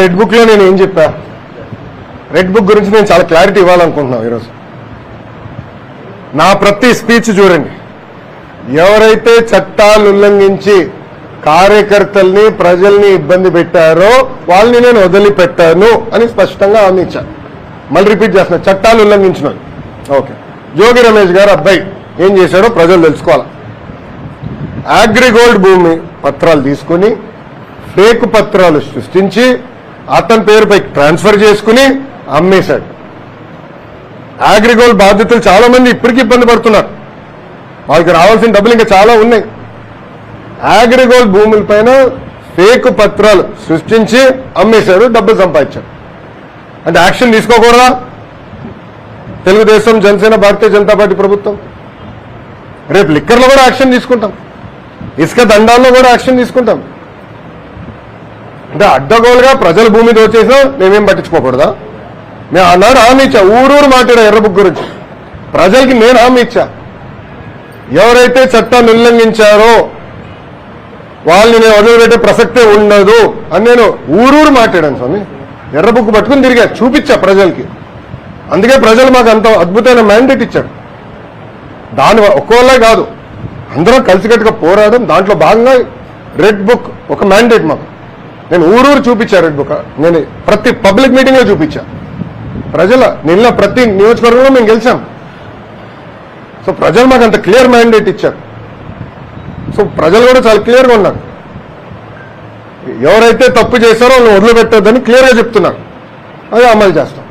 Red book లో నేను ఏం చెప్పా, రెడ్ బుక్ గురించి నేను చాలా క్లారిటీ ఇవ్వాలనుకుంటున్నాను ఈరోజు. నా ప్రతి స్పీచ్ చూడండి, ఎవరైతే చట్టాలు ఉల్లంఘించి కార్యకర్తల్ని ప్రజల్ని ఇబ్బంది పెట్టారో వాళ్ళని నేను వదిలిపెట్టాను అని స్పష్టంగా హామీ ఇచ్చాను. మళ్ళీ రిపీట్ చేస్తున్నా, చట్టాలు ఉల్లంఘించిన ఓకే. జోగి రమేష్ గారు అబ్బాయి ఏం చేశాడో ప్రజలు తెలుసుకోవాలి. అగ్రిగోల్డ్ భూమి పత్రాలు తీసుకుని ఫేక్ పత్రాలు సృష్టించి అతని పేరుపై ట్రాన్స్ఫర్ చేసుకుని అమ్మేశాడు. అగ్రిగోల్డ్ బాధితులు చాలా మంది ఇప్పటికీ ఇబ్బంది పడుతున్నారు, వాళ్ళకి రావాల్సిన డబ్బులు ఇంకా చాలా ఉన్నాయి. అగ్రిగోల్డ్ భూములపైన ఫేక్ పత్రాలు సృష్టించి అమ్మేశాడు, డబ్బులు సంపాదించాడు. అంటే యాక్షన్ తీసుకోకూడదా తెలుగుదేశం, జనసేన, భారతీయ జనతా పార్టీ ప్రభుత్వం? రేపు లిక్కర్లో కూడా యాక్షన్ తీసుకుంటాం, ఇసుక దండాల్లో కూడా యాక్షన్ తీసుకుంటాం. అంటే అడ్డగోలుగా ప్రజల భూమి దోచేసినా మేమేం పట్టించుకోకూడదా? నేను అన్నాడు హామీ ఇచ్చా, ఊరూరు మాట్లాడా ఎర్ర బుక్ గురించి. ప్రజలకి నేను హామీ ఇచ్చా, ఎవరైతే చట్టాన్ని ఉల్లంఘించారో వాళ్ళని నేను వదిలిపెట్టే ప్రసక్తే ఉండదు అని నేను ఊరూరు మాట్లాడాను స్వామి. ఎర్ర బుక్ పట్టుకుని తిరిగా చూపించా ప్రజలకి. అందుకే ప్రజలు మాకు అంత అద్భుతమైన మ్యాండేట్ ఇచ్చారు. దాని ఒక్కోళ్ళే కాదు, అందరం కలిసికట్టుగా పోరాడడం, దాంట్లో భాగంగా రెడ్ బుక్ ఒక మ్యాండేట్ మాకు. నేను ఊరూరు చూపించా రెడ్ బుక్, నేను ప్రతి పబ్లిక్ మీటింగ్లో చూపించా. ప్రజల నిన్న ప్రతి నియోజకవర్గంలో మేము గెలిచాం. సో ప్రజలు మాకు అంత క్లియర్ మ్యాండేట్ ఇచ్చారు. సో ప్రజలు కూడా చాలా క్లియర్గా ఉన్నారు, ఎవరైతే తప్పు చేశారో వాళ్ళు వదిలిపెట్టొద్దని క్లియర్గా చెప్తున్నారు. అదే అమలు చేస్తాం.